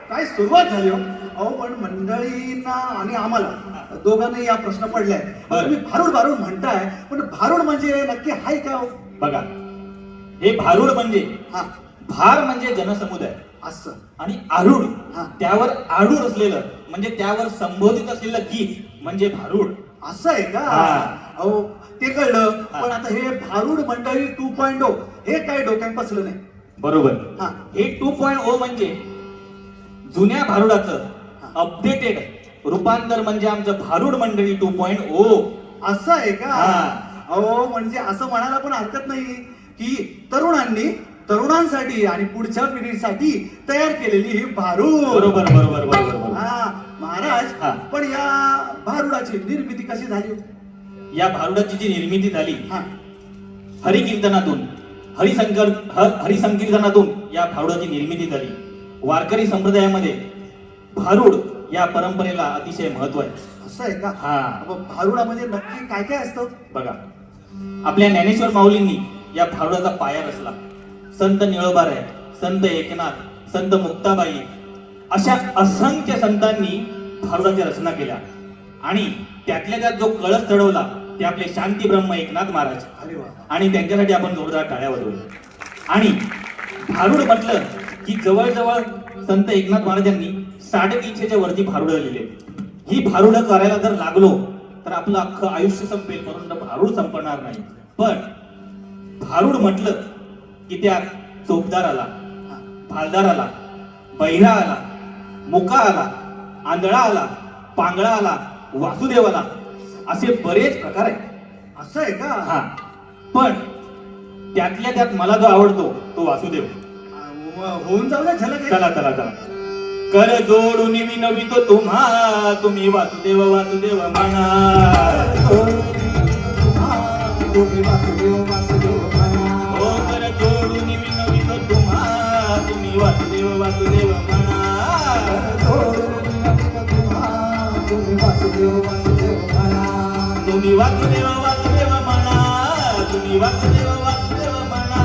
काय सुरुवात झाली हो. अहो पण मंडळींना आणि आम्हाला दोघांना या प्रश्न पडलाय. तुम्ही भारूड भारूड म्हणताय, पण भारूड म्हणजे नक्की हाय का हो? बघा, हे भारूड म्हणजे भार म्हणजे जनसमुदाय असं, आणि आरूढ त्यावर आरूढ असलेलं म्हणजे त्यावर संबोधित असलेलं गीत म्हणजे भारूड. असं आहे का? अहो ते कळलं, पण आता हे भारूड मंडळी 2.0 हे काय डोक्यात बसलं नाही. बरोबर. हे 2.0 म्हणजे जुन्या भारुडाचं अपडेटेड रूपांतर म्हणजे आमचं भारूड मंडळी 2.0. असं आहे का? अहो म्हणजे असं म्हणायला पण हरकत नाही की तरुणांनी तरुणांसाठी आणि पुढच्या पिढीसाठी तयार केलेली ही भारूड. बरोबर बरोबर बरोबर. महाराज, पण या भारुडाची निर्मिती कशी झाली? या भारुडाची जी निर्मिती झाली हरिकीर्तनातून, हरिसंकीर्तनातून या भारुडाची निर्मिती झाली. वारकरी संप्रदायामध्ये भारूड या परंपरेला अतिशय महत्व आहे. असं आहे का? भारुडामध्ये नक्की काय काय असतं? बघा, आपल्या ज्ञानेश्वर माऊलींनी या भारुडाचा पाया रचला. संत निळोबाराय, संत एकनाथ, संत मुक्ताबाई अशा असंख्य संतांनी भारुडाच्या रचना केल्या आणि त्यातल्या त्यात जो कळस चढवला ते आपले शांती ब्रह्म एकनाथ महाराज. आणि त्यांच्यासाठी आपण जोरदार टाळ्या वाजवल्या. आणि भारूड म्हटलं की जवळजवळ संत एकनाथ महाराजांनी 350च्या वरती भारुड लिहिले. ही भारुड करायला जर लागलो तर आपलं अख्खं आयुष्य संपेल, परंतु भारूड संपणार नाही. पण भारूड म्हटलं की त्या चोपदार आला, भालदार आला, बहिरा आला, मुका आला, आंधळा आला, पांगळा आला, वासुदेव आला, असे बरेच प्रकार आहेत. असं आहे का? पण त्यातल्या त्यात मला जो आवडतो तो वासुदेव. होऊन जाऊ झलक. चला चला चला. कर जोडून विनवितो तुम्हा, तुम्ही वासुदेव वासुदेव म्हणा. तुम्ही वासुदेव वासुदेव म्हणा. हो, कर जोडून विनवितो तुम्हा, तुम्ही वासुदेव वासुदेव म्हणा. तुम्ही वासुदेव वासुदेव म्हणा. तुम्ही वासुदेव वासुदेव म्हणा. तुम्ही वासुदेव वासुदेव म्हणा.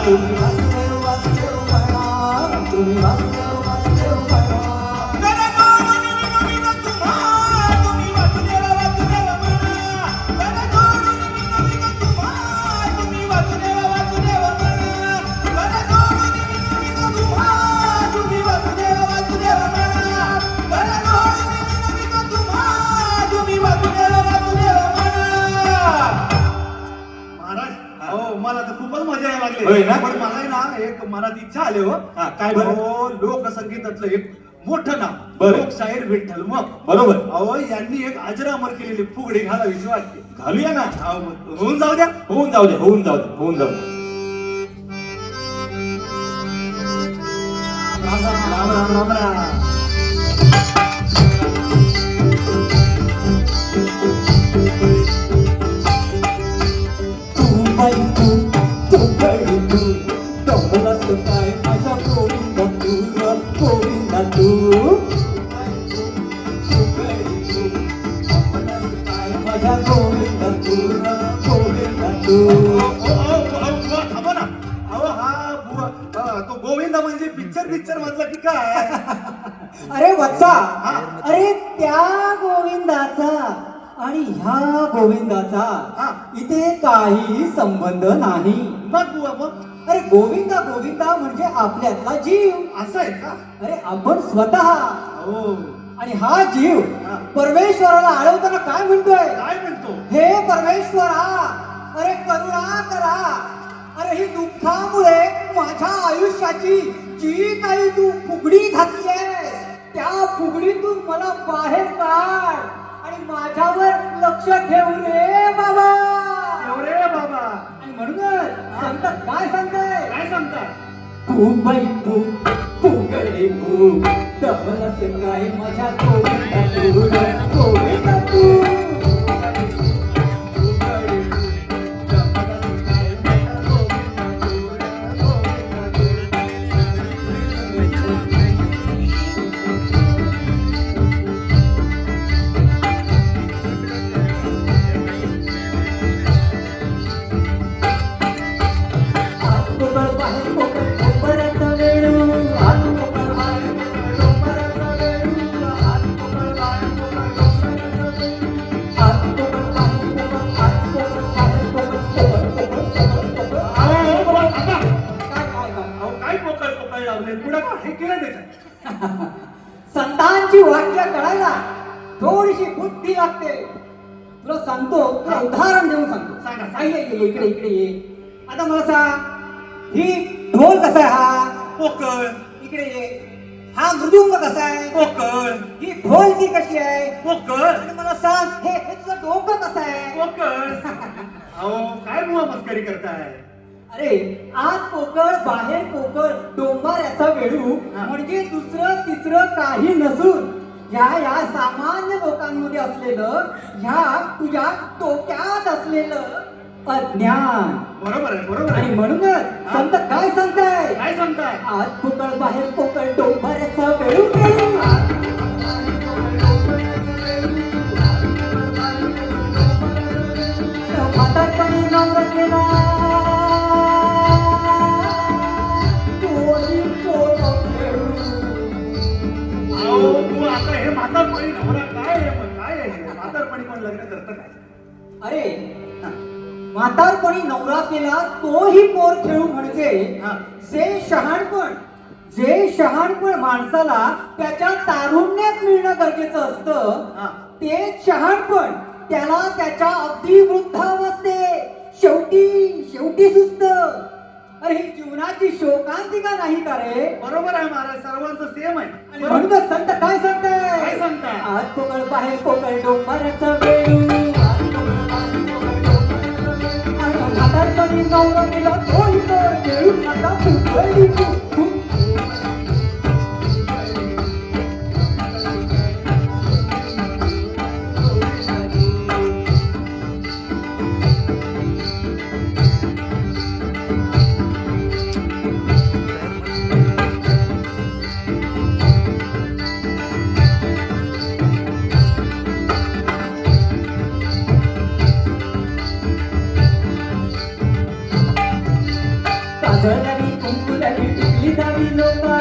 तुम्ही वासुदेव वासुदेव म्हणा. तुम्ही वासुदेव वासुदेव म्हणा. मला तर खूपच मजा यायला लागली. पण मला ना एक मनात इच्छा आली हो. काय? लोकसंगीतातलं एक मोठं नाव लोकशाहीर विठ्ठल मग. बरोबर. अहो यांनी एक अजरामर केलेली फुगडी घालावीची वाटते. घालूया ना. होऊन जाऊ द्या. होऊन जाऊ द्या. होऊन जाऊ द्या. होऊन जाऊ द्या. राम राम राम राम. गोविंदा म्हणजे पिक्चर मधला की काय? अरे वत्सा, हा. अरे त्या गोविंदाचा आणि ह्या गोविंदाचा हा. इथे काही संबंध नाही. मग बुवा मग अरे गोविंदा गोविंदा म्हणजे आपल्यातला जीव. असं आहे का? अरे आपण स्वतः हो. आणि हा जीव हा. परमेश्वराला आळवताना काय म्हणतोय? काय म्हणतो? हे परमेश्वरा, अरे करुणा करा. अरे ही दुःखामुळे माझ्या आयुष्याची जी काही तू फुगडी घातली आहेस त्या फुगडीतून मला बाहेर काढ आणि माझ्यावर लक्ष ठेव रे बाबा. एवढे बाबा आणि म्हणूनच संत काय सांगताय? काय सांगताय? फुग बाई फुग, फुगडे फुग, दमलस काय माझ्या गोविंदा तू, गोविंदा तू. अहो काय पोकळ लावले पुढे हे केलं त्याच्यात. संतांची वाक्य कळायला थोडीशी बुद्धी लागते. तुला सांगतो, तुला उदाहरण देऊन सांगतो. सांगा, सांगा. इकडे इकडे ये. आता मला सांग, ही ढोल कसा आहे? हा पोकळ इकडे ये. हा मृदुंग कसा आहे? पोकळ ही ढोलकी कशी आहे? पोकळ आणि मला सांग, हे तुझं डोकं कसं आहे? पोकळ. अहो काय बुवा मस्करी करताय? अरे आत पोकळ बाहेर पोकळ डोंबाऱ्याचा वेळू हा. म्हणजे दुसरं तिसरं काही नसून या सामान्य लोकांमध्ये असलेलं, ह्या तुझ्या डोक्यात असलेलं अज्ञान. बरोबर आहे आणि म्हणूनच संत काय सांगताय? काय सांगताय? आत पोकळ बाहेर पोकळ डोंबाऱ्याचा वेळू वेळू. म्हातारपणी नवरत्नेला तोही पोट खेळू. अहो तू आता हे म्हातारपणी नवरा काय आहे मग? काय आहे हे? म्हातारपणी पण लग्न करतं काय? अरे म्हातारपणी नवरा केला तोही पोर खेळू म्हणजे हा. जे शहाणपण माणसाला त्याच्या तारुण्यात मिळणं गरजेचं असतं, हा. ते शहाणपण त्याला त्याच्या अगदी वृद्धावस्थेत शेवटी सुचत. अरे ही जीवनाची शोकांतिका नाही का रे? बरोबर आहे महाराज, सर्वांचं सेम आहे. आणि म्हणूनच संत काय सांगताय? काय सांगताय? आत पोकळ बाहेर पोकळ डोंबाऱ्याचा वेळू. म्हातारपणी नवरा केला तोही पोर खेळू. आता फुगडी फुग फुग. काजळली कुंकुलाली टिकली दावी लोका.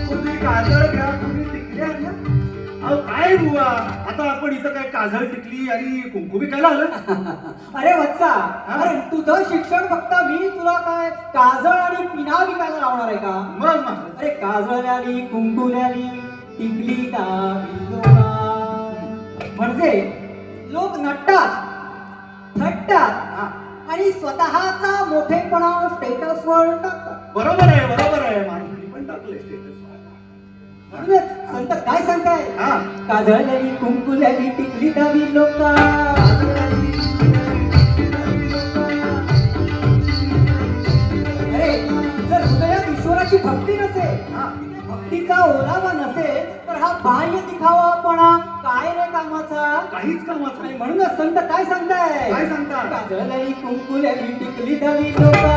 तुम्ही काजळ घ्या, तुम्ही टिकली आणल्या. अहो काय बुवा, आता आपण इथं काय काजळ टिकली आणि कुंकू विकायला आलं? अरे वत्सा, अरे तुझं शिक्षण फक्त मी तुला काय काजळ आणि पिना विकायला लावणार आहे का? मग अरे काजळ्याली कुंकुल्याली टिकली दावी लोका म्हणजे लोक नटतात, थटतात आणि स्वतःचा मोठेपणा स्टेटसवर टाकतात. बरोबर आहे महाराज, मी पण टाकलंय स्टेटस. म्हणूनच संत काय सांगताय? हा. काजळलेली कुंकुल्याली टिकली दावी लोका. अरे जर हृदयात ईश्वराची भक्ती नसेल, हा. भक्तीचा ओलावा नसेल तर हा बाह्य दिखावापणा काय रे कामाचा? काहीच कामाचं आणि नाही. म्हणूनच संत काय सांगताय? काय सांगताय? काजळलेली कुंकुल्याली टिकली दावी लोका.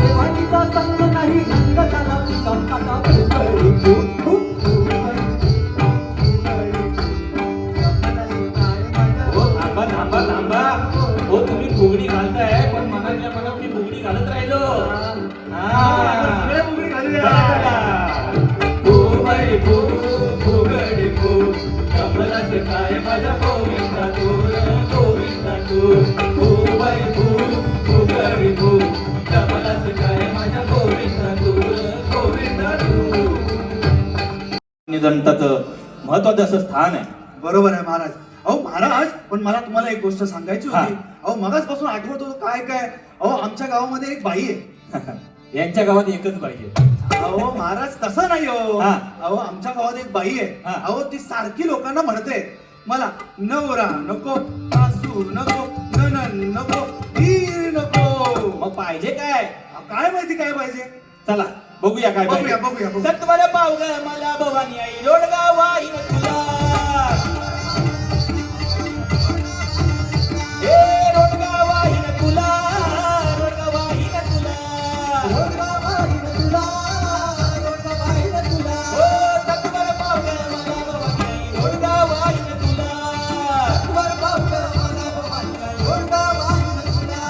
देवाचा संग नाही रंग झाला पिका आता फुगडी फुग फुग फुग. काय माझ्या गोविंदा तू गोविंदा तू बाई भू गरी भू कमलाच काय माझ्या गोविंदा तू गोविंदा तू. दंताचं महत्वाचं असं स्थान आहे. बरोबर आहे महाराज. अहो महाराज, पण मला तुम्हाला एक गोष्ट सांगायची हा. होती. अहो मगाचपासून आठवत होतो काय काय. अहो आमच्या गावामध्ये एक बाई आहे. यांच्या गावात एकच पाहिजे. अहो महाराज तसं नाही हो. हा. अहो आमच्या गावात एक बाई आहे. हा. अहो ती सारखी लोकांना म्हणते मला नवरा नको, सासू नको, नणन नको, हीर नको. मग पाहिजे काय? काय माहिती काय पाहिजे. चला बघूया काय पाहिजे. बघूया. सत्वर पावग मला भवानी आई रोडगाव वाईन तुला. हे रोडगाव वाईन तुला, रोडगाव वाईन तुला, रोडगा वाईन तुला, रोडगा वाईन तुला. हो सत्वर पावग मला भवानी आई रोडगाव वाईन तुला. वर पावलं मला भवानी आई, रोडगा वाईन तुला.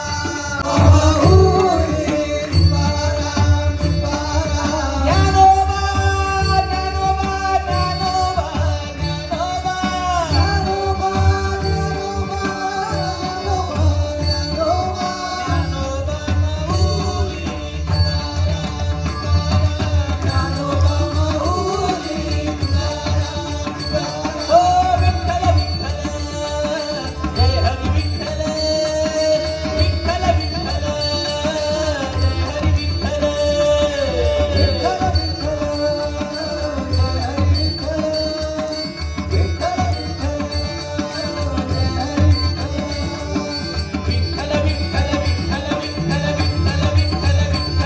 आहुरे तुकाराम, तुकाराम. ज्ञानोबा, ज्ञानोबा, ज्ञानोबा, ज्ञानोबा. ज्ञानोबा, ज्ञानोबा, ज्ञानोबा, ज्ञानोबा. ज्ञानोबा माऊली तुकाराम, तुकाराम. हो विठ्ठल विठ्ठल, जय हरी विठ्ठल, विठ्ठल विठ्ठल, जय हरी विठ्ठल. विठ्ठल, विठ्ठल, जय हरी विठ्ठल. विठ्ठल, विठ्ठल, जय हरी विठ्ठल. विठ्ठल विठ्ठल विठ्ठल विठ्ठल विठ्ठल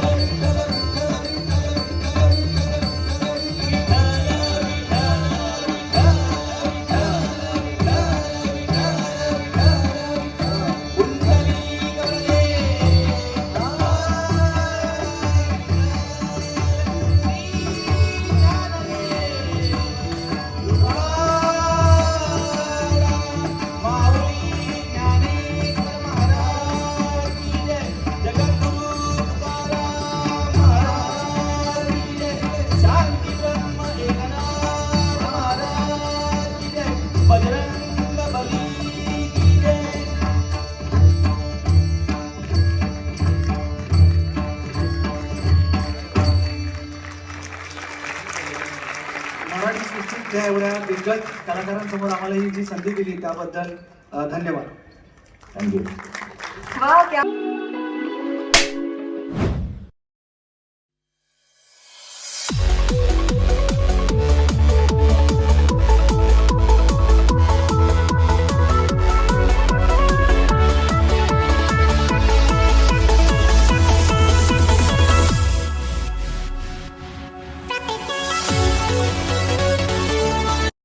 विठ्ठल बजरंग बली की जय. मराठी सृष्टीत त्या एवढ्या दिग्गज कलाकारांसमोर आम्हाला ही जी संधी दिली त्याबद्दल धन्यवाद. थँक्यू. वाह क्या